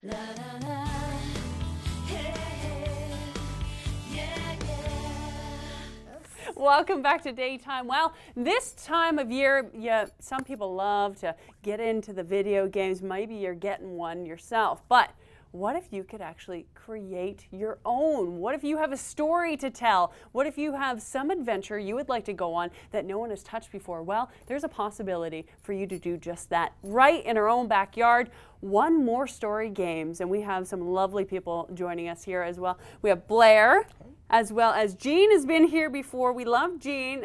La, la, la. Hey, hey. Yeah, yeah. Welcome back to Daytime. Well, this time of year, some people love to get into the video games. Maybe you're getting one yourself, but what if you could actually create your own? What if you have a story to tell? What if you have some adventure you would like to go on that no one has touched before? Well, there's a possibility for you to do just that right in our own backyard. One More Story Games, and we have some lovely people joining us here as well. We have Blair, as well as Jean has been here before. We love Jean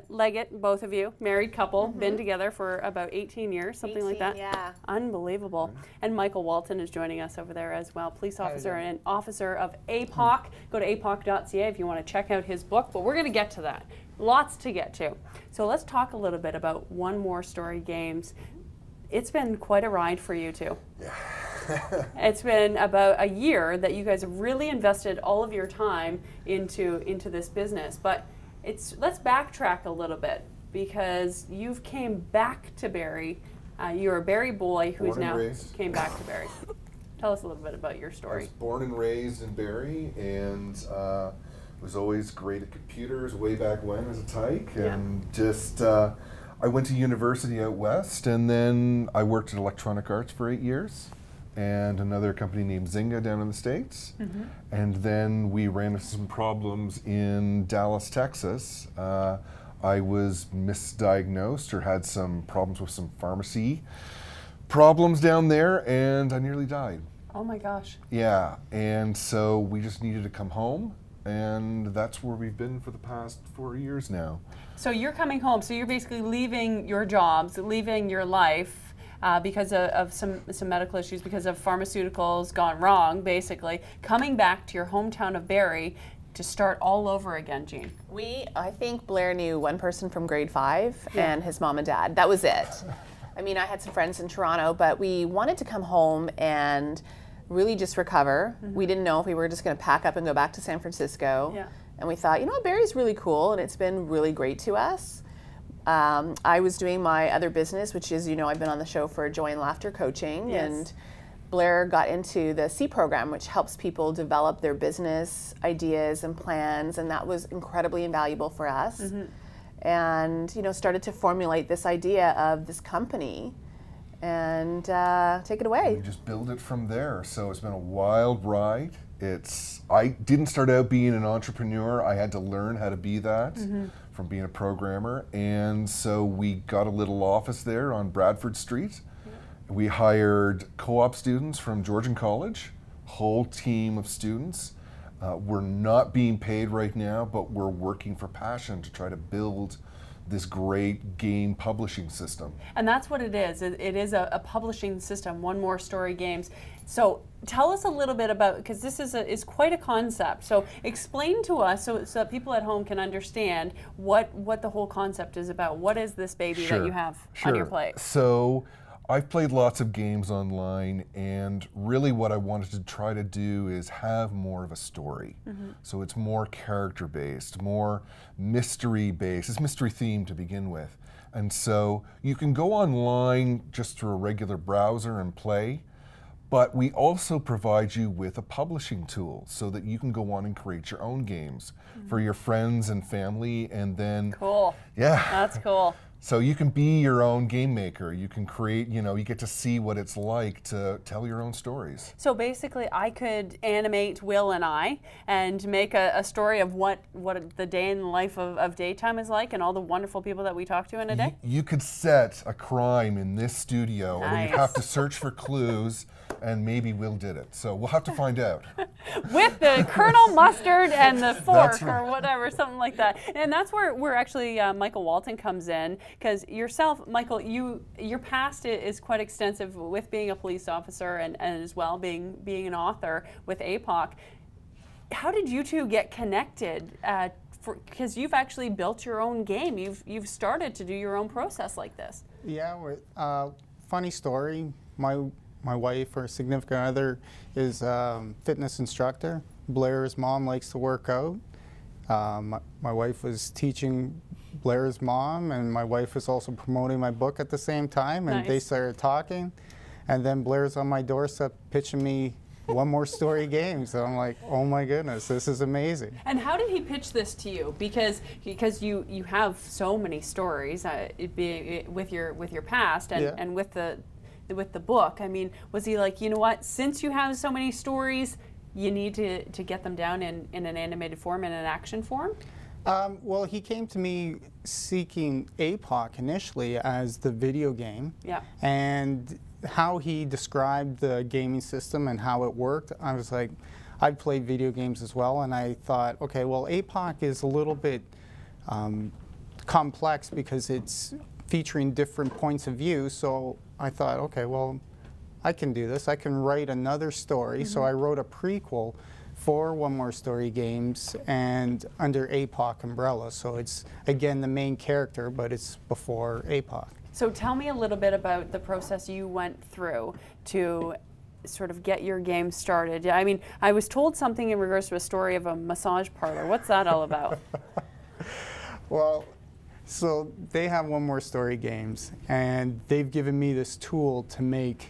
Leggett, both of you, married couple, been together for about 18 years, something like that. Yeah. Unbelievable. And Michael Walton is joining us over there as well, police officer and officer of APOC. Go to apoc.ca if you want to check out his book, but we're going to get to that. Lots to get to. So let's talk a little bit about One More Story Games. It's been quite a ride for you two. Yeah. It's been about a year that you guys have really invested all of your time into this business. But let's backtrack a little bit, because you've came back to Barrie. You're a Barrie boy who's now came back to Barrie. Tell us a little bit about your story. I was born and raised in Barrie, and was always great at computers way back when as a tyke, and just I went to university out west, and then I worked at Electronic Arts for 8 years, and another company named Zynga down in the States. And then we ran into some problems in Dallas, Texas. I was misdiagnosed or had some problems with some pharmacy problems down there, and I nearly died. Oh my gosh. Yeah, and so we just needed to come home, and that's where we've been for the past 4 years now. So you're coming home, so you're basically leaving your jobs, leaving your life because of some medical issues, because of pharmaceuticals gone wrong, basically, coming back to your hometown of Barrie to start all over again, Jean. I think Blair knew one person from grade 5 and his mom and dad. That was it. I mean, I had some friends in Toronto, but we wanted to come home and really just recover. We didn't know if we were just going to pack up and go back to San Francisco. And we thought, you know what, Barrie's really cool, and it's been really great to us. I was doing my other business, which is, you know, I've been on the show for Joy and Laughter Coaching, and Blair got into the C program, which helps people develop their business ideas and plans, and that was incredibly invaluable for us. And, you know, started to formulate this idea of this company, and take it away. We just build it from there. So it's been a wild ride. I didn't start out being an entrepreneur. I had to learn how to be that from being a programmer. And so we got a little office there on Bradford Street. We hired co-op students from Georgian College, whole team of students. We're not being paid right now, but we're working for passion to try to build this great game publishing system. And that's what it is. It is a publishing system, One More Story Games. So tell us a little bit about, because this is quite a concept. So explain to us so that people at home can understand what the whole concept is about. What is this baby that you have on your plate? So I've played lots of games online, and really what I wanted to try to do is have more of a story. So it's more character-based, more mystery-based. It's mystery themed to begin with. And so you can go online just through a regular browser and play, but we also provide you with a publishing tool so that you can go on and create your own games for your friends and family, and then... Cool. Yeah. That's cool. So you can be your own game maker. You can create, you know, you get to see what it's like to tell your own stories. So basically I could animate Will and I and make a story of what the day in the life of Daytime is like, and all the wonderful people that we talk to in a day? You could set a crime in this studio, and you'd have to search for clues, and maybe Will did it. So we'll have to find out. With the Colonel Mustard and the fork, right. or whatever, something like that. And that's where actually Michael Walton comes in, because yourself, Michael, your past is quite extensive with being a police officer and as well being an author with APOC. How did you two get connected? Because you've actually built your own game. You've started to do your own process like this. Yeah, funny story. My wife or significant other is a fitness instructor. Blair's mom likes to work out. My wife was teaching Blair's mom, and my wife was also promoting my book at the same time, and they started talking. And then Blair's on my doorstep pitching me One More Story games. And I'm like, oh my goodness, this is amazing. And how did he pitch this to you? Because you have so many stories, with your past and with the book. I mean, was he like, you know what? Since you have so many stories, you need to get them down in an animated form, in an action form? Well, he came to me seeking APOC initially as the video game. Yeah. And how he described the gaming system and how it worked, I was like, I've played video games as well, and I thought, okay, well, APOC is a little bit complex because it's featuring different points of view, so I thought, okay, well, I can do this. I can write another story. So I wrote a prequel for One More Story games and under APOC umbrella. So it's, again, the main character, but it's before APOC. So tell me a little bit about the process you went through to sort of get your game started. I mean, I was told something in regards to a story of a massage parlor. What's that all about? Well, so they have One More Story games, and they've given me this tool to make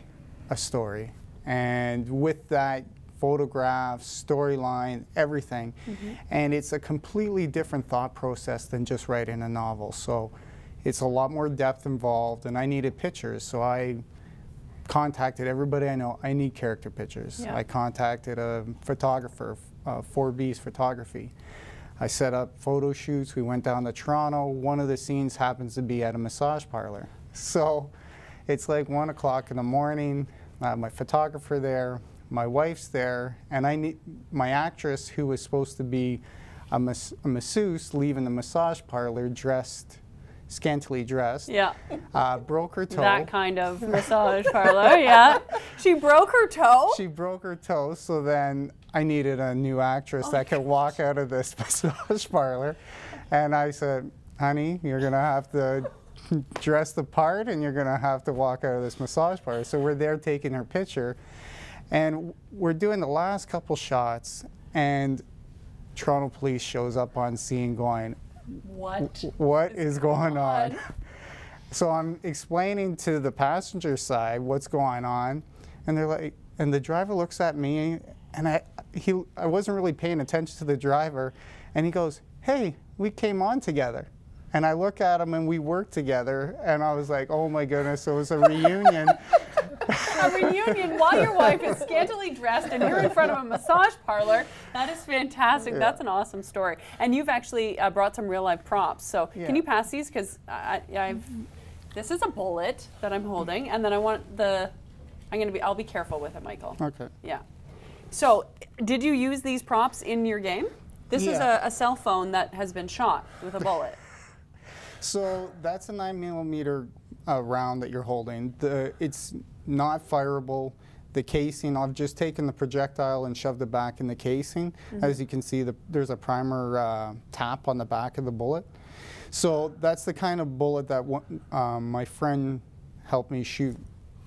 a story. And with that, photographs, storyline, everything. And it's a completely different thought process than just writing a novel. So it's a lot more depth involved, and I needed pictures. So I contacted everybody I know. I need character pictures. Yeah. I contacted a photographer, 4B's Photography. I set up photo shoots. We went down to Toronto. One of the scenes happens to be at a massage parlor. So it's like 1 o'clock in the morning. I have my photographer there. My wife's there, and I need my actress, who was supposed to be a masseuse, leaving the massage parlor scantily dressed. Yeah. Broke her toe. That kind of massage parlor, yeah. She broke her toe? She broke her toe, so then I needed a new actress that could walk out of this massage parlor. And I said, honey, you're going to have to dress the part, and you're going to have to walk out of this massage parlor. So we're there taking her picture. And we're doing the last couple shots, and Toronto police shows up on scene going, What is going on? So I'm explaining to the passenger side what's going on, and they're like, and the driver looks at me, and I wasn't really paying attention to the driver, and he goes, hey, we came on together. And I look at him, and we worked together, and I was like, oh my goodness, it was a reunion. A reunion while your wife is scantily dressed and you're in front of a massage parlor. That is fantastic. Yeah. That's an awesome story. And you've actually brought some real life props. So can you pass these? Because this is a bullet that I'm holding, and then I'll be careful with it, Michael. Okay. Yeah. So did you use these props in your game? This is a cell phone that has been shot with a bullet. So that's a 9mm round that you're holding. It's not fireable. The casing, I've just taken the projectile and shoved it back in the casing. As you can see, there's a primer tap on the back of the bullet. So that's the kind of bullet that my friend helped me shoot.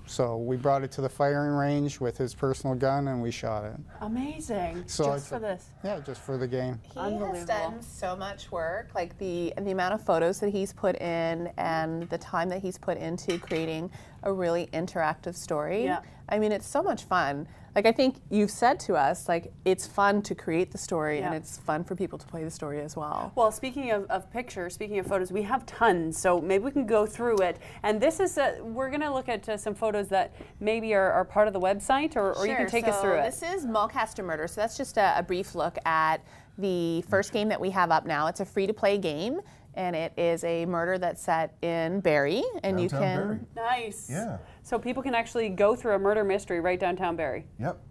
So we brought it to the firing range with his personal gun, and we shot it. Amazing. So just for this. Yeah, just for the game. He has done so much work, like the amount of photos that he's put in and the time that he's put into creating a really interactive story. Yeah. I mean, it's so much fun. Like, I think you've said to us, like, it's fun to create the story, and it's fun for people to play the story as well. Well, speaking of pictures, speaking of photos, we have tons, so maybe we can go through it. And this is, we're going to look at some photos that maybe are part of the website, or you can take us through it. This is Mulcaster Murder, so that's just a brief look at the first game that we have up now. It's a free-to-play game, and it is a murder that's set in Barrie, and you can... Barrie. Nice. Yeah. So people can actually go through a murder mystery right downtown Barrie. Yep.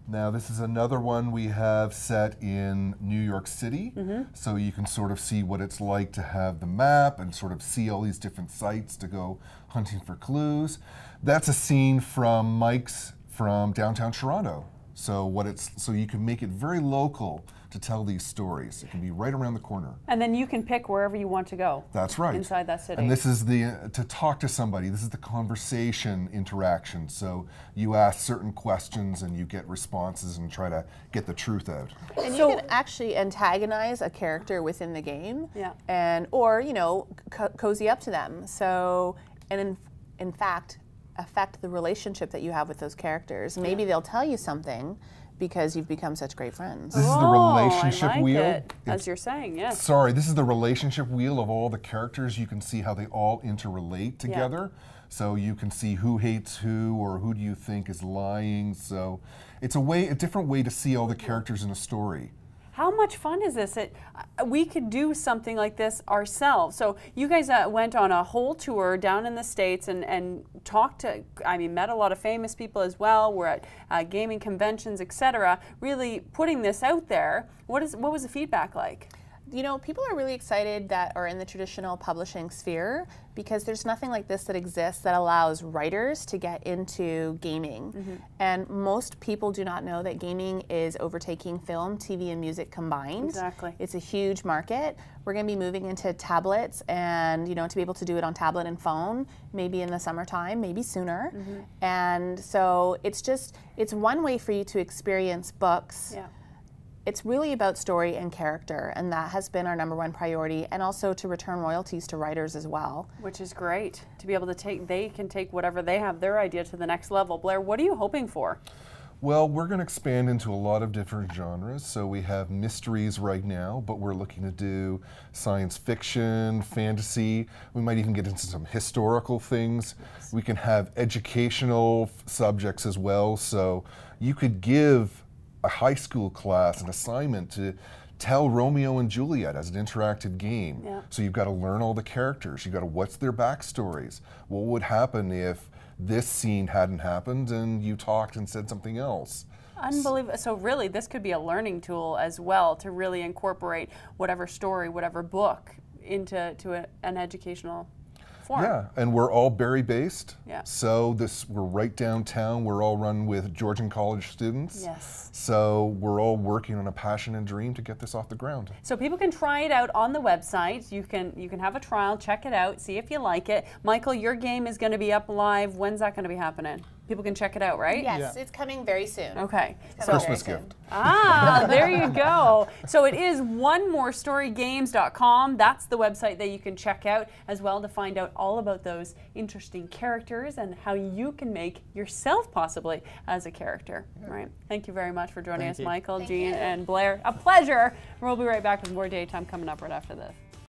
Now this is another one we have set in New York City, so you can sort of see what it's like to have the map and sort of see all these different sites to go hunting for clues. That's a scene from Mike's from downtown Toronto. So you can make it very local to tell these stories. It can be right around the corner. And then you can pick wherever you want to go. That's right. Inside that city. And this is to talk to somebody. This is the conversation interaction. So you ask certain questions and you get responses and try to get the truth out. And you can actually antagonize a character within the game, or cozy up to them. So, and in fact, affect the relationship that you have with those characters. Maybe they'll tell you something because you've become such great friends. This is the relationship I like wheel. it, as you're saying, yes. Sorry, this is the relationship wheel of all the characters. You can see how they all interrelate together. So you can see who hates who, or who do you think is lying. So it's a different way to see all the characters in a story. How much fun is this? We could do something like this ourselves. So you guys went on a whole tour down in the States and talked to, met a lot of famous people as well. We're at gaming conventions, etc. Really putting this out there. What was the feedback like? You know, people are really excited that are in the traditional publishing sphere because there's nothing like this that exists that allows writers to get into gaming. And most people do not know that gaming is overtaking film, TV, and music combined. Exactly. It's a huge market. We're going to be moving into tablets and, to be able to do it on tablet and phone, maybe in the summertime, maybe sooner. And so it's one way for you to experience books. Yeah. It's really about story and character, and that has been our #1 priority, and also to return royalties to writers as well. Which is great, to be able to they can take whatever they have, their idea, to the next level. Blair, what are you hoping for? Well, we're going to expand into a lot of different genres. So we have mysteries right now, but we're looking to do science fiction, fantasy. We might even get into some historical things. We can have educational subjects as well. So you could give a high school class an assignment to tell Romeo and Juliet as an interactive game. Yeah. So you've got to learn all the characters. You've got to, what's their backstories? What would happen if this scene hadn't happened and you talked and said something else? Unbelievable. So really, this could be a learning tool as well to really incorporate whatever story, whatever book into an educational form. Yeah, and we're all Barrie based. Yeah. So we're right downtown. We're all run with Georgian College students. Yes. So we're all working on a passion and dream to get this off the ground. So people can try it out on the website. You can have a trial, check it out, see if you like it. Michael, your game is going to be up live. When's that going to be happening? People can check it out, right? Yes, Yeah. it's coming very soon. Okay. It's coming Christmas very soon. gift. There you go. So it is onemorestorygames.com. That's the website that you can check out as well to find out all about those interesting characters and how you can make yourself possibly as a character. Right. Thank you very much for joining Thank us, you. Michael, Thank Jean, you. and Blair. A pleasure. We'll be right back with more Daytime coming up right after this.